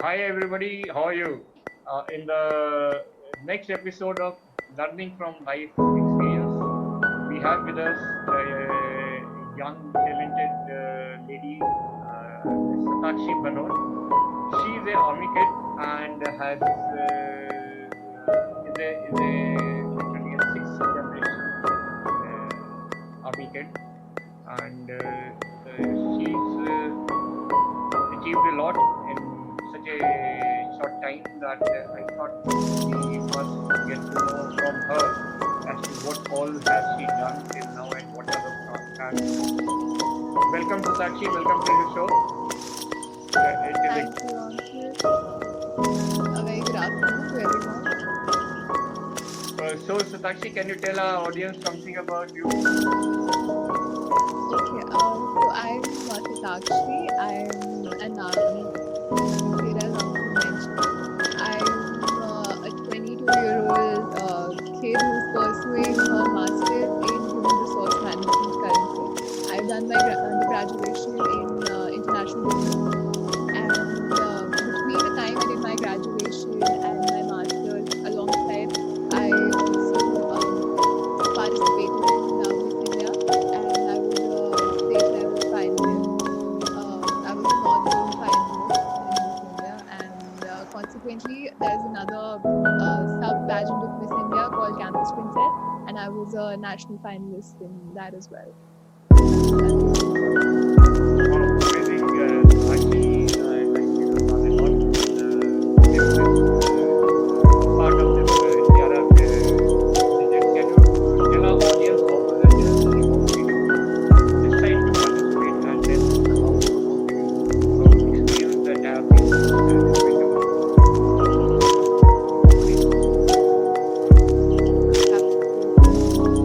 Hi everybody, how are you? In the next episode of Learning from Life Experience, we have with us a young, talented lady, Satakshi Bhanot. She is a army kid and is a literally a sixth generation army kid, and she's achieved a lot in such a short time that I thought we must get to know from her as to what all has she done till now and what are the plans. Welcome to Sakshi, welcome to the show. Thank you, Ankit. A very good afternoon to everyone. So Satakshi, can you tell our audience something about you? Okay, so I'm Satakshi. I'm an army kid, as Ankit mentioned. I'm a 22-year-old kid who's pursuing her master's in human resource management currently. I've done my undergraduation in international business, and between the time I did my graduation and my master's, alongside, I also participated in Miss India, and I was a state level finalist. I was a North Zone finalist in Miss India, and consequently, there's another sub pageant of Miss India called Campus Princess, and I was a national finalist in that as well. That's it. Wow, amazing, Satakshi. Like you have done a lot part of this Tiara project. Can you tell our audience how was the journey? How did you decide to participate, and then how did you experience the entire thing? Going about.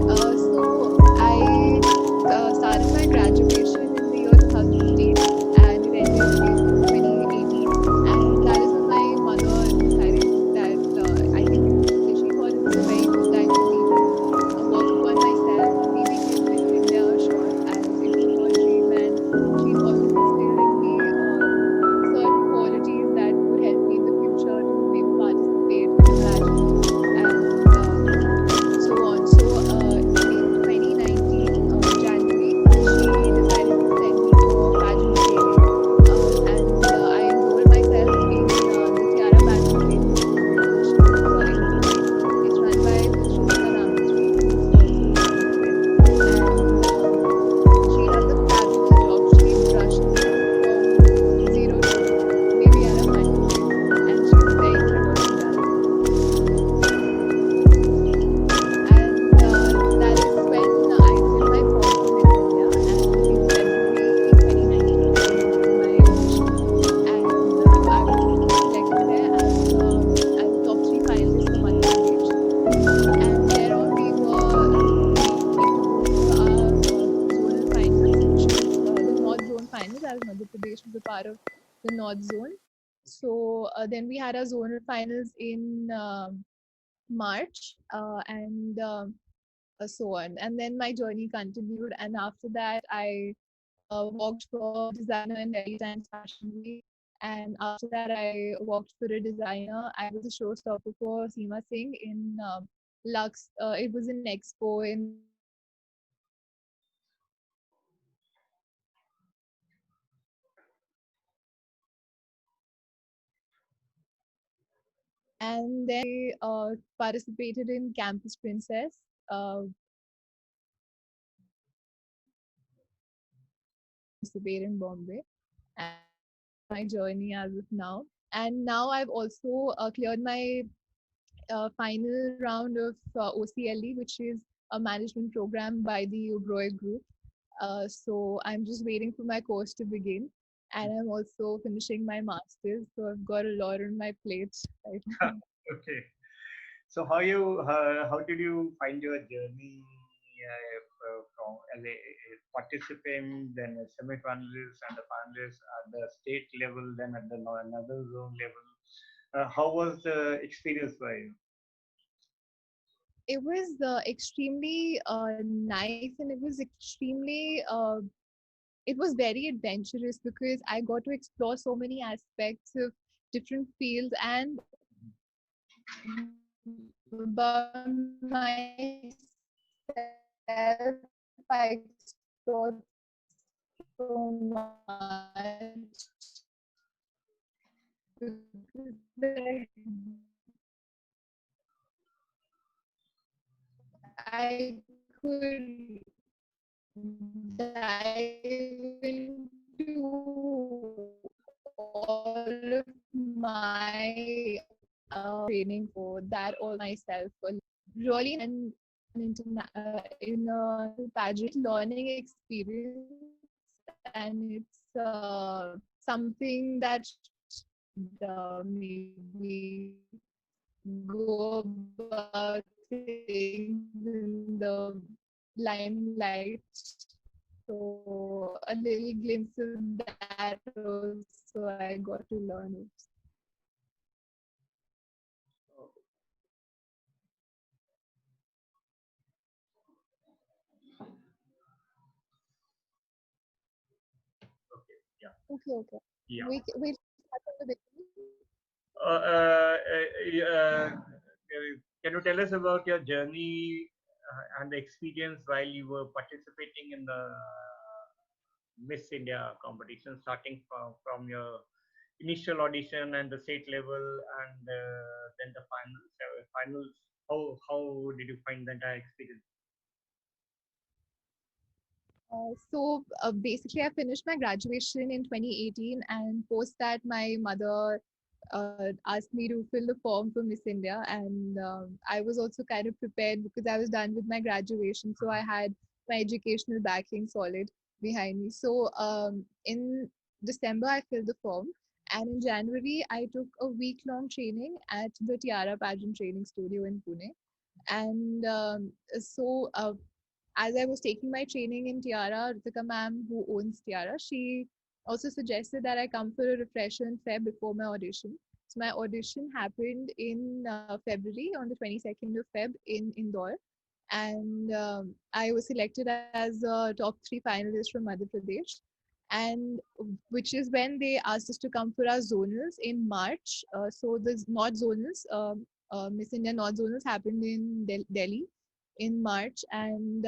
Absolutely. So I started my graduation in the year 2015 and it ended in 2018. And that is when my mother decided that I think she thought it was a very good time for me to work upon myself and maybe give Miss India a shot, as it was her dream. And she's always instilled in me certain qualities that would help me in the future to maybe participate in the pageant and so on. So in 2019 January, she decided to send me for pageant training, and I enrolled myself in the Tiara pageant training school, which is in Mumbai. It's run by Ms. who's also a army kid, and she does a fabulous job. She brushes me from zero to maybe at 100, and she's very good at what she does. And that is when I filled my form for Miss India, and in February 2019 I enrolled in my audition, and I was selected there as a top three finalist for Madhya Pradesh. And thereon we came to go for our zonal finals, which is the North Zone finals, as Madhya Pradesh was a part of the North Zone. So then we had our zonal finals in March, and so on. And then my journey continued. And after that, I worked for a designer in Delhi Times Fashion Week. And after that, I worked for a designer. I was a showstopper for Seema Singh in Lux. It was an expo in and then I participated in Campus Princess. Uh, participate in Bombay, and that's my journey as of now. And now I've also cleared my final round of OCLE, which is a management program by the Ubroy Group. So I'm just waiting for my course to begin. And I'm also finishing my master's. So I've got a lot on my plate right now. Okay. So how did you find your journey from as a participant, then a semi-finalist and a finalist at the state level, then at the another zone level? How was the experience for you? It was extremely nice, and it was extremely it was very adventurous because I got to explore so many aspects of different fields, and about myself, I explored so much because I could dive into all of my training for that all myself. Really nice and international pageant. It's a very learning experience, and it's something that maybe go about things in the limelight. So a little glimpse of that also I got to learn it. Okay. Yeah. Okay. Yeah. We'll start from the beginning. Uh, uh, can you tell us about your journey and the experience while you were participating in the Miss India competition, starting from your initial audition and the state level, and then the finals? Finals. How did you find the entire experience? So basically, I finished my graduation in 2018, and post that, my mother asked me to fill the form for Miss India, and I was also kind of prepared because I was done with my graduation, so I had my educational backing solid behind me. So in December, I filled the form, and in January, I took a week-long training at the Tiara pageant training studio in Pune, and as I was taking my training in Tiara, Ritika ma'am, who owns Tiara, she also suggested that I come for a refresher in Feb before my audition. So my audition happened in February, on the 22nd of Feb in Indore, and I was selected as a top 3 finalist from Madhya Pradesh, and which is when they asked us to come for our zonals in March. So the North zonals, Miss India North zonals happened in Delhi in March, and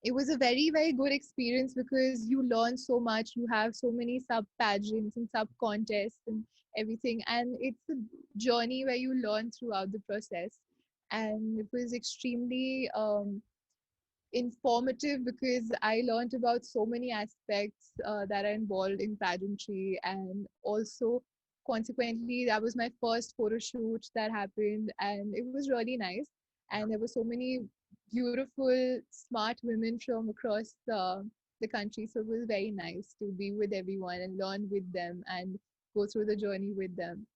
it was a very good experience because you learn so much. You have so many sub pageants and sub contests and everything, and it's a journey where you learn throughout the process. And it was extremely informative because I learned about so many aspects that are involved in pageantry, and also consequently that was my first photo shoot that happened, and it was really nice. And there were so many beautiful, smart women from across the country, so it was very nice to be with everyone and learn with them and go through the journey with them.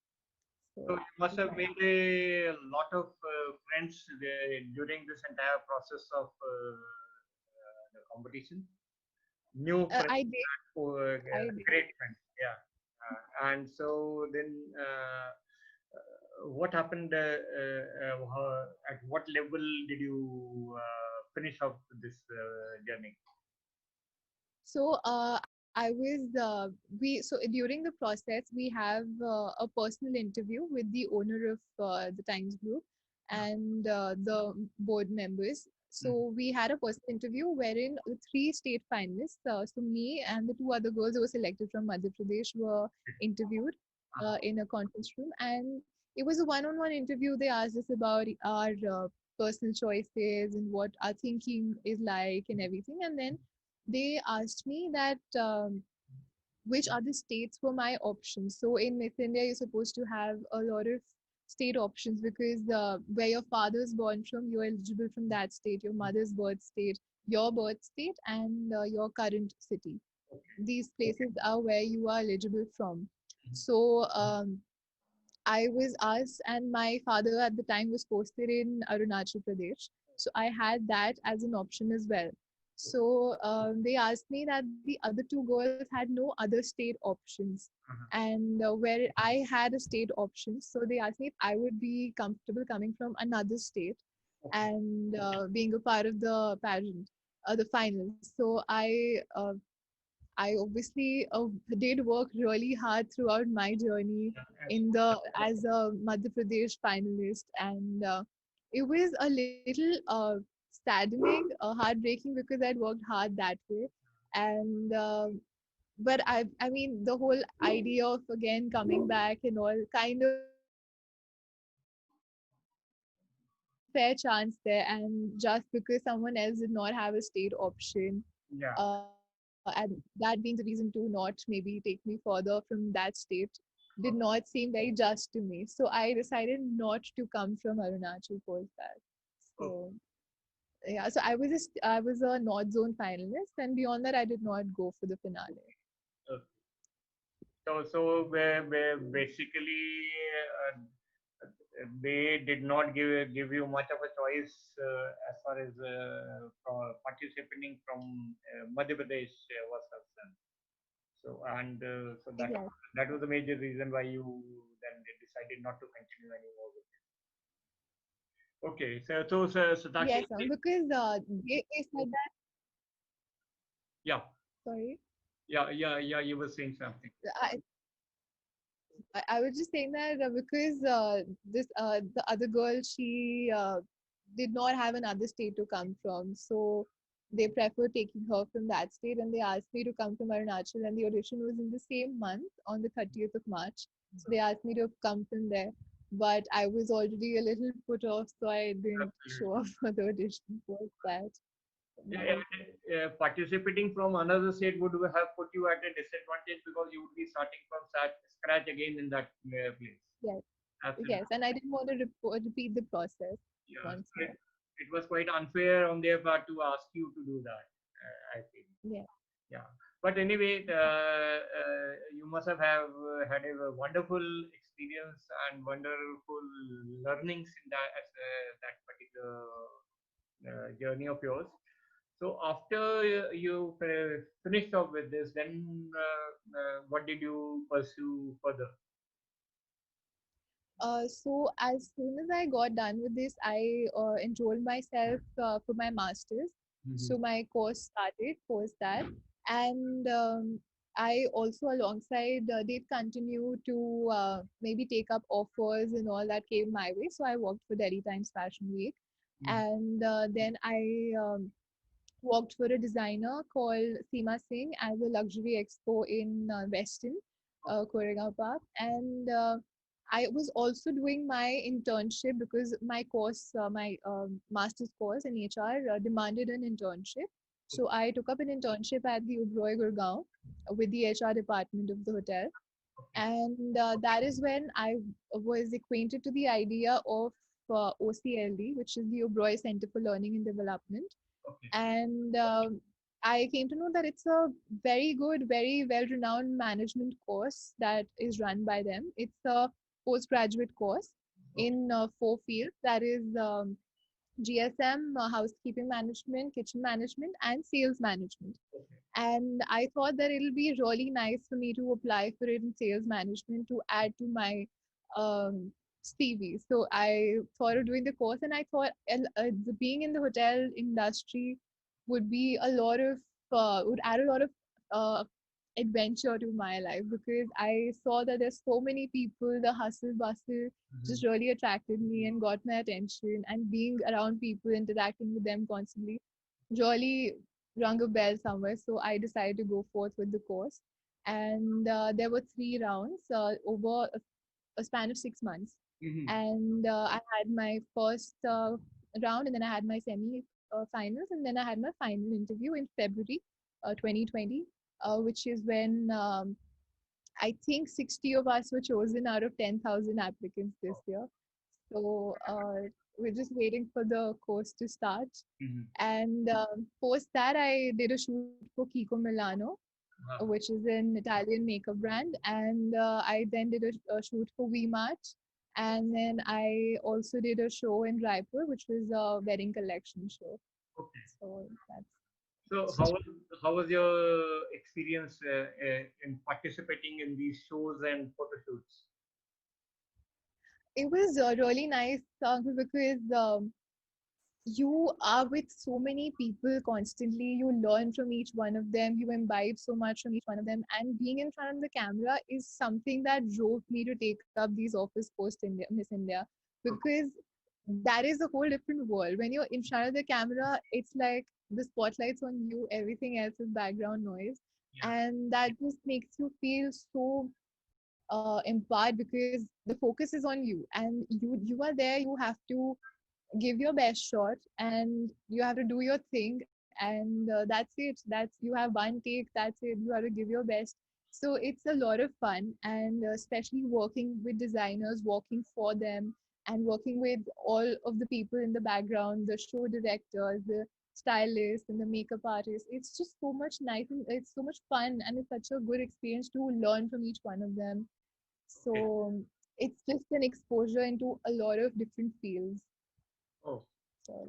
So So you must it was have nice. made a lot of friends during this entire process of the competition. New friends, I did. I did. great friends. Yeah. And so then, what happened? At what level did you finish off this journey? So I was we so during the process we have a personal interview with the owner of the Times Group and the board members. Mm. So we had a personal interview wherein the 3 state finalists, so me and the 2 other girls who were selected from Madhya Pradesh, were interviewed in a conference room, and it was a one-on-one interview. They asked us about our personal choices and what our thinking is like and everything, and then they asked me that which other states were my options. So in Miss India, you're supposed to have a lot of state options because where your father is born from, you're eligible from that state, your mother's birth state, your birth state, and your current city. These places are where you are eligible from. So I was asked, and my father at the time was posted in Arunachal Pradesh. So I had that as an option as well. So they asked me that the other 2 girls had no other state options. And where I had a state option, so they asked me if I would be comfortable coming from another state and being a part of the pageant, the finals. So I obviously did work really hard throughout my journey Yeah, in the as a Madhya Pradesh finalist, and it was a little saddening, heartbreaking because I'd worked hard that way, and but I mean, the whole idea of again coming back and all kind of fair chance there, and just because someone else did not have a state option, yeah. and that being the reason to not maybe take me further from that state, did not seem very just to me. So I decided not to come from Arunachal post that. Okay. So yeah, so I was a North Zone finalist, and beyond that, I did not go for the finale. Okay. So where basically uh, they did not give you much of a choice as far as participating from Madhya Pradesh was concerned. So and so Yes, that was the major reason why you then decided not to continue anymore with it. Okay, so Satakshi, yes, because they said that. yeah, Sorry. yeah, you were saying something. I, I was just saying that because this the other girl, she did not have another state to come from, so they preferred taking her from that state, and they asked me to come from Arunachal, and the audition was in the same month on the 30th of March. So they asked me to come from there, but I was already a little put off, so I didn't show up Absolutely. for the audition for that. Yeah, Now, participating from another state would have put you at a disadvantage because you would be starting from scratch again in that place. yes, Absolutely. yes, and I didn't want to repeat the process Yeah, once so more. it was quite unfair on their part to ask you to do that. I think. Yeah. Yeah. But anyway, you must have had a wonderful experience and wonderful learnings in that particular journey of yours. So after you finished off with this, then what did you pursue further? So as soon as I got done with this, I enrolled myself for my master's. Mm-hmm. So my course started post that, and I also alongside did continue to maybe take up offers and all that came my way. So I worked for Delhi Times Fashion Week, Mm-hmm. and then I worked for a designer called Seema Singh as a luxury expo in Weston, Koregaon Park. And I was also doing my internship because my course, my master's course in HR, demanded an internship. So I took up an internship at the Oberoi Gurgaon with the HR department of the hotel. Okay. And that is when I was acquainted to the idea of OCLD, which is the Oberoi Center for Learning and Development, Okay. and I came to know that it's a very good, very well-renowned management course that is run by them. It's a postgraduate course Okay. in four fields. That is GSM, housekeeping management, kitchen management, and sales management. Okay. And I thought that it'll be really nice for me to apply for it in sales management to add to my um, CV. So I thought of doing the course, and I thought being in the hotel industry would be a lot of would add a lot of uh, adventure to my life because I saw that there's so many people, the hustle bustle Mm-hmm. just really attracted me and got my attention, and being around people, interacting with them constantly really rung a bell somewhere. So I decided to go forth with the course. And there were three rounds over a span of 6 months. Mm-hmm. And I had my first round, and then I had my semi finals, and then I had my final interview in February 2020, which is when I think 60 of us were chosen out of 10,000 applicants this year. So we're just waiting for the course to start. Mm-hmm. And post that, I did a shoot for Kiko Milano, Uh-huh. which is an Italian makeup brand. And I then did a shoot for VMart. And then I also did a show in Raipur, which was a wedding collection show. Okay. So that's So how was your experience in participating in these shows and photo shoots? it was really nice because you are with so many people constantly. You learn from each one of them. You imbibe so much from each one of them. And being in front of the camera is something that drove me to take up these office post India, Miss India, because that is a whole different world. When you're in front of the camera, it's like the spotlight's on you. Everything else is background noise, Yeah. and that just makes you feel so empowered because the focus is on you, and you are there. You have to give your best shot and you have to do your thing, and that's it. That's You have one take, that's it. You have to give your best. So it's a lot of fun, and especially working with designers, working for them, and working with all of the people in the background, the show directors, the stylists, and the makeup artists. It's just so much nice, and it's so much fun, and it's such a good experience to learn from each one of them. Okay. So it's just an exposure into a lot of different fields. Oh, So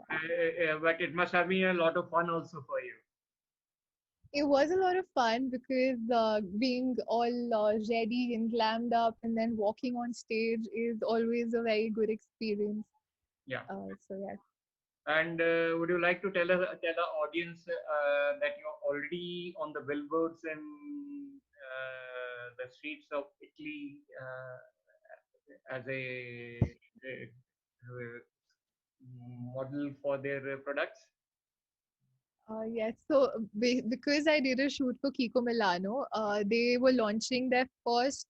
but it must have been a lot of fun also for you. it was a lot of fun because being all ready and glammed up and then walking on stage is always a very good experience. Yeah. So yeah. And would you like to tell our audience that you're already on the billboards in the streets of Italy as a model for their products? Yes, so because I did a shoot for Kiko Milano, they were launching their first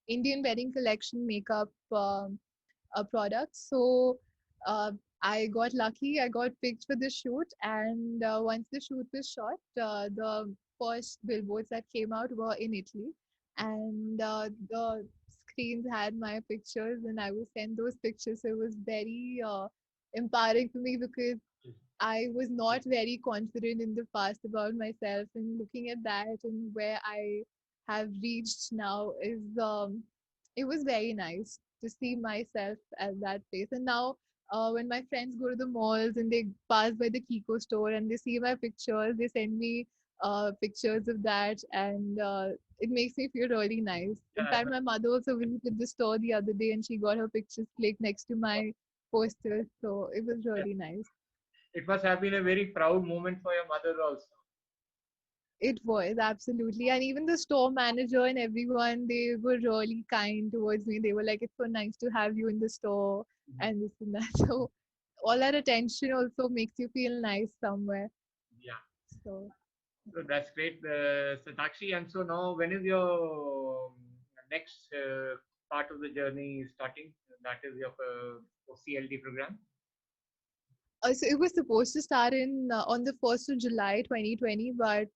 Indian wedding collection makeup product. So uh, I got lucky. I got picked for the shoot, and once the shoot was shot, the first billboards that came out were in Italy, and the screens had my pictures, and I was sent those pictures. So it was very empowering for me because I was not very confident in the past about myself, and looking at that and where I have reached now is it was very nice to see myself at that place. And now, when my friends go to the malls and they pass by the Kiko store and they see my pictures, they send me pictures of that, and it makes me feel really nice. In Yeah, fact, my mother also visited the store the other day and she got her pictures clicked next to my posters, so it was really nice. it must have been a very proud moment for your mother also. It was absolutely, and even the store manager and everyone, they were really kind towards me. They were like, "It's so nice to have you in the store," Mhm. and this and that. So all that attention also makes you feel nice somewhere. Yeah. So So that's great, Satakshi. And so now, when is your next part of the journey starting? That is your CLD program. so it was supposed to start in on the 1st of July 2020, but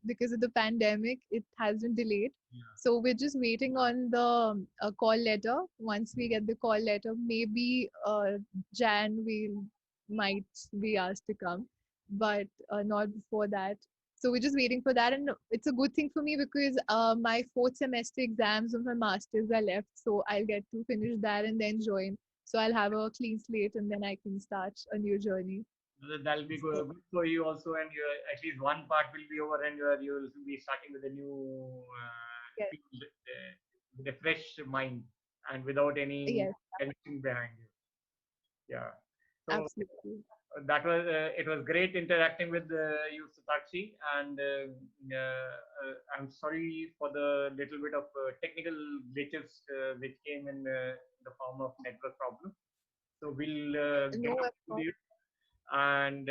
because of the pandemic, it has been delayed. Yeah. So we're just waiting on the call letter. Once we get the call letter, maybe Jan we might be asked to come, but not before that. So we're just waiting for that, and it's a good thing for me because my fourth semester exams of my masters are left, so I'll get to finish that and then join. So I'll have a clean slate and then I can start a new journey. That'll be So good for you also, and you at least one part will be over, and you will be starting with a new yes, field, with a fresh mind and without any yes, tension behind you. Yeah. So absolutely. that was it was great interacting with you, Satakshi, and I'm sorry for the little bit of technical glitches which came in the form of network problem. So we'll get No, up with you, and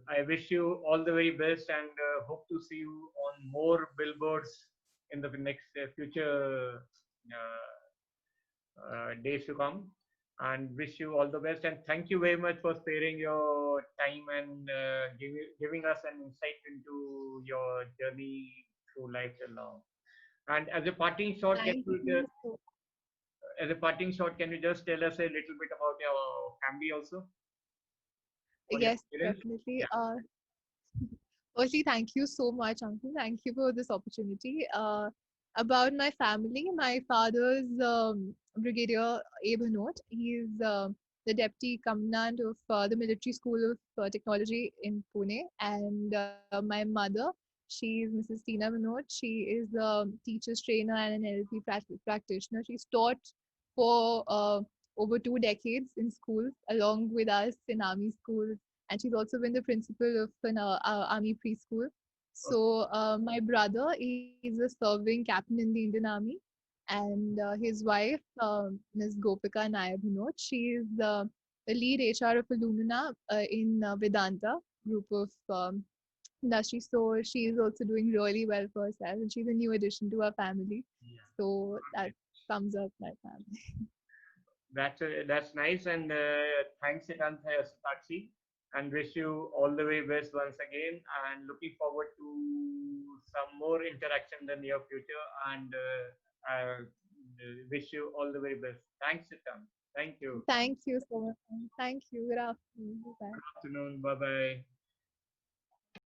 I wish you all the very best, and hope to see you on more billboards in the next future days to come, and wish you all the best, and thank you very much for sparing your time and giving us an insight into your journey through life till now. And as a parting shot, thank you. So, can you just tell us a little bit about your family also, or your yes, parents? definitely. Yeah. Firstly, thank you so much, Uncle. Thank you for this opportunity. About my family, my father's Brigadier A. Bhanot. He's the deputy commandant of the military school of technology in Pune. And my mother, she's Mrs. Tina Bhanot. She is a teacher's trainer and an NLP practitioner. She's taught for over 2 decades in schools, along with us in army school. And she's also been the principal of an army preschool. So my brother is a serving captain in the Indian Army, and his wife, Ms. Gopika Nair Bhanot, she is the lead HR of Illumina in Vedanta group of industry. So she is also doing really well for herself, and she's a new addition to our family. Yeah. So that sums up my family. That's nice, and thanks, Satakshi, and wish you all the way best once again. And looking forward to some more interaction in the near future. And wish you all the very best. Thanks, Sitan. Thank you. Thank you so much. Thank you. Good afternoon. Bye. Afternoon. Bye bye.